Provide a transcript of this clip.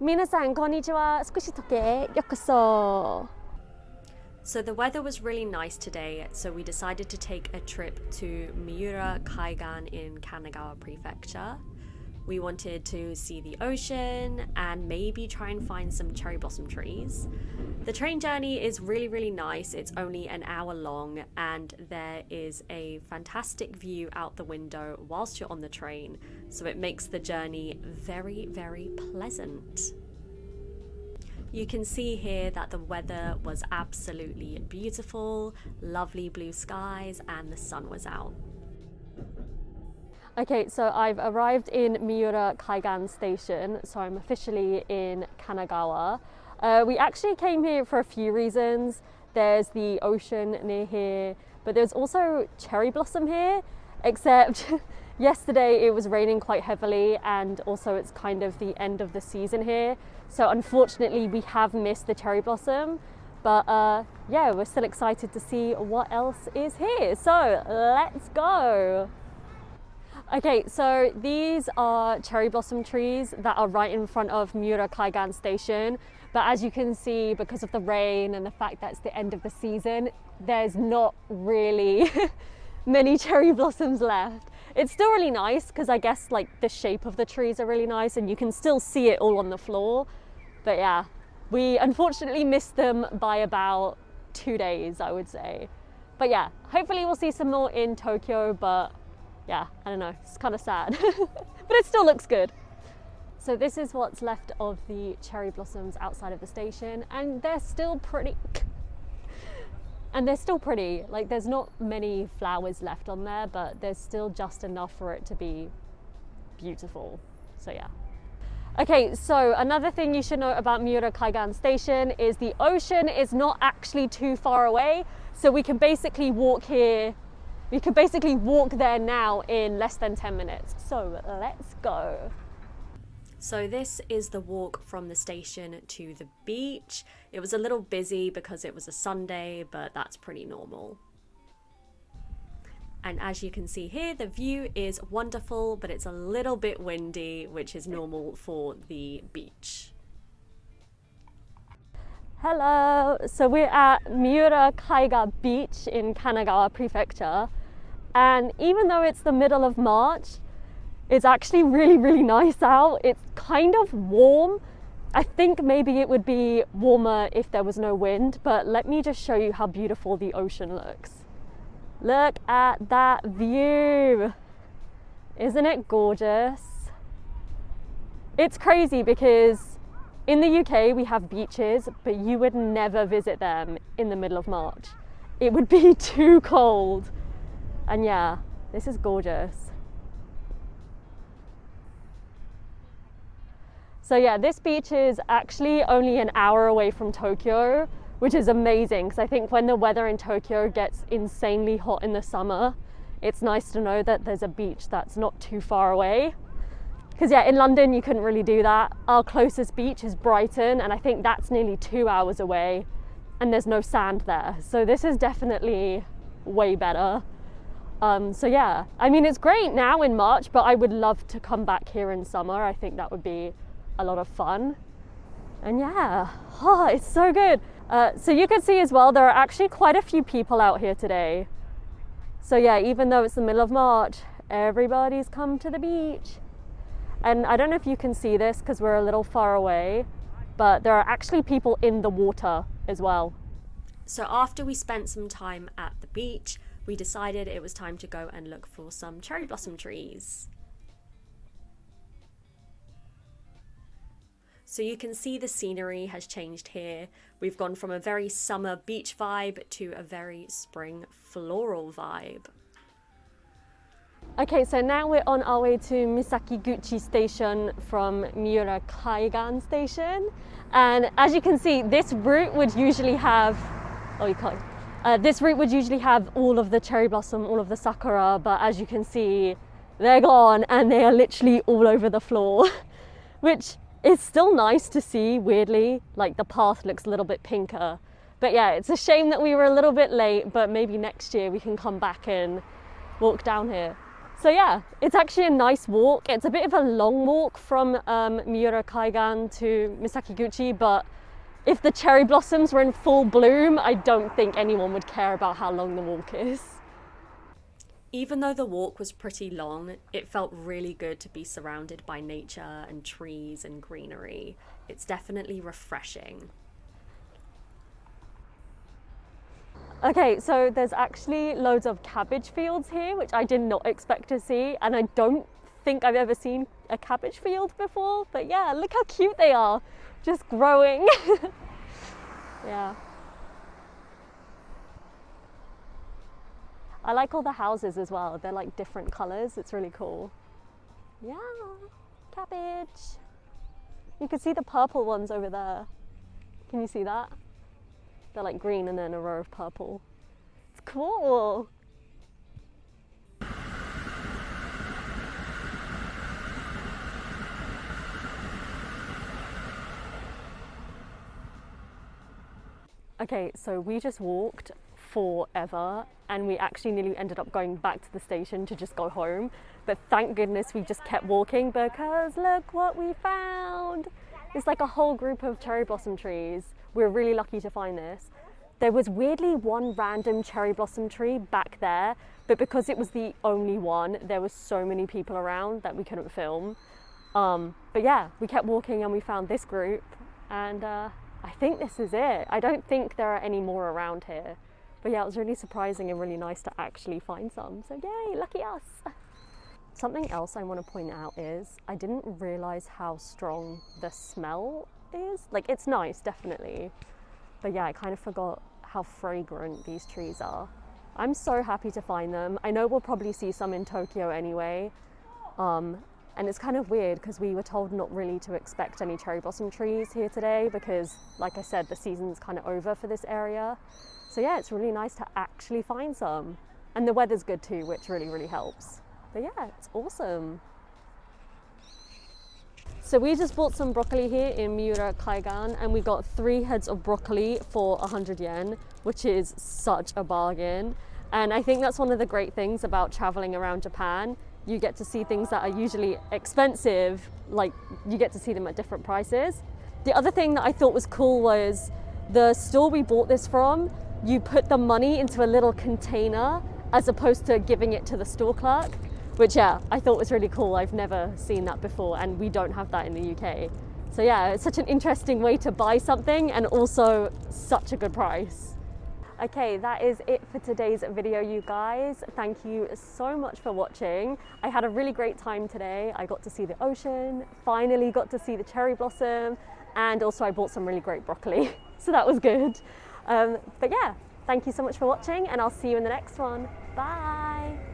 皆さんこんにちは。少し時計ようこそ。 So the weather was really nice today, so we decided to take a trip to Miura Kaigan in Kanagawa Prefecture. We wanted to see the ocean and maybe try and find some cherry blossom trees. The train journey is really nice. It's only an hour long and there is a fantastic view out the window whilst you're on the train, so it makes the journey very pleasant. You can see here that the weather was absolutely beautiful, lovely blue skies, and the sun was out. Okay, so I've arrived in Miura Kaigan station, so I'm officially in Kanagawa. We actually came here for a few reasons. There's the ocean near here, but there's also cherry blossom here, except yesterday it was raining quite heavily, and also it's kind of the end of the season here. So unfortunately we have missed the cherry blossom, but yeah, we're still excited to see what else is here. So let's go. Okay, so these are cherry blossom trees that are right in front of Miura Kaigan station. But as you can see, because of the rain and the fact that it's the end of the season, there's not really many cherry blossoms left. It's still really nice because I guess like the shape of the trees are really nice and you can still see it all on the floor. But yeah, we unfortunately missed them by about 2 days, I would say. But yeah, hopefully we'll see some more in Tokyo, but yeah, I don't know, it's kind of sad, but it still looks good. So this is what's left of the cherry blossoms outside of the station, and they're still pretty. Like there's not many flowers left on there, but there's still just enough for it to be beautiful. So yeah. Okay, so another thing you should know about Miura Kaigan station is the ocean is not actually too far away, so we can basically walk here. We could basically walk there now in less than 10 minutes. So let's go. So this is the walk from the station to the beach. It was a little busy because it was a Sunday, but that's pretty normal. And as you can see here, the view is wonderful, but it's a little bit windy, which is normal for the beach. Hello, so we're at Miura Kaiga Beach in Kanagawa Prefecture, and even though it's the middle of March, it's actually really nice out. It's kind of warm. I think maybe it would be warmer if there was no wind, but let me just show you how beautiful the ocean looks. Look at that view. Isn't it gorgeous? It's crazy because in the UK, we have beaches, but you would never visit them in the middle of March. It would be too cold. And yeah, this is gorgeous. So yeah, this beach is actually only an hour away from Tokyo, which is amazing because I think when the weather in Tokyo gets insanely hot in the summer, it's nice to know that there's a beach that's not too far away. Because yeah, in London you couldn't really do that. Our closest beach is Brighton, and I think that's nearly 2 hours away, and there's no sand there. So this is definitely way better. So yeah, I mean it's great now in March, but I would love to come back here in summer. I think that would be a lot of fun. And yeah, oh, it's so good. So you can see as well, there are actually quite a few people out here today. So yeah, even though it's the middle of March, everybody's come to the beach. And I don't know if you can see this because we're a little far away, but there are actually people in the water as well. So after we spent some time at the beach, we decided it was time to go and look for some cherry blossom trees. So you can see the scenery has changed here. We've gone from a very summer beach vibe to a very spring floral vibe. Okay, so now we're on our way to Misakiguchi station from Miura Kaigan station. And as you can see, this route would usually have, this route would usually have all of the cherry blossom, all of the sakura, but as you can see, they're gone and they are literally all over the floor, which is still nice to see, weirdly. Like the path looks a little bit pinker. But yeah, it's a shame that we were a little bit late, but maybe next year we can come back and walk down here. So yeah, it's actually a nice walk. It's a bit of a long walk from Miura Kaigan to Misakiguchi, but if the cherry blossoms were in full bloom, I don't think anyone would care about how long the walk is. Even though the walk was pretty long, it felt really good to be surrounded by nature and trees and greenery. It's definitely refreshing. Okay, so there's actually loads of cabbage fields here, which I did not expect to see, and I don't think I've ever seen a cabbage field before, but yeah, look how cute they are, just growing. Yeah. I like all the houses as well. They're like different colors. It's really cool. Yeah, cabbage. You can see the purple ones over there. Can you see that? They're like green and then a row of purple. It's cool. Okay, so we just walked forever and we actually nearly ended up going back to the station to just go home, but thank goodness we just kept walking because look what we found. It's like a whole group of cherry blossom trees. We're really lucky to find this. There was weirdly one random cherry blossom tree back there, but because it was the only one, there was so many people around that we couldn't film. But yeah, we kept walking and we found this group, and I think this is it. I don't think there are any more around here. But yeah, it was really surprising and really nice to actually find some. So yay, lucky us. Something else I want to point out is I didn't realize how strong the smell is. Like, it's nice, definitely. But yeah, I kind of forgot how fragrant these trees are. I'm so happy to find them. I know we'll probably see some in Tokyo anyway. And it's kind of weird because we were told not really to expect any cherry blossom trees here today because, like I said, the season's kind of over for this area. So yeah, it's really nice to actually find some. And the weather's good too, which really, really helps. But yeah, it's awesome. So we just bought some broccoli here in Miura Kaigan, and we got 3 heads of broccoli for 100 yen, which is such a bargain. And I think that's one of the great things about traveling around Japan. You get to see things that are usually expensive, like you get to see them at different prices. The other thing that I thought was cool was the store we bought this from, you put the money into a little container as opposed to giving it to the store clerk, which yeah, I thought was really cool. I've never seen that before and we don't have that in the UK. So yeah, it's such an interesting way to buy something and also such a good price. Okay, that is it for today's video, you guys. Thank you so much for watching. I had a really great time today. I got to see the ocean, finally got to see the cherry blossom, and also I bought some really great broccoli. So that was good. But yeah, thank you so much for watching and I'll see you in the next one. Bye.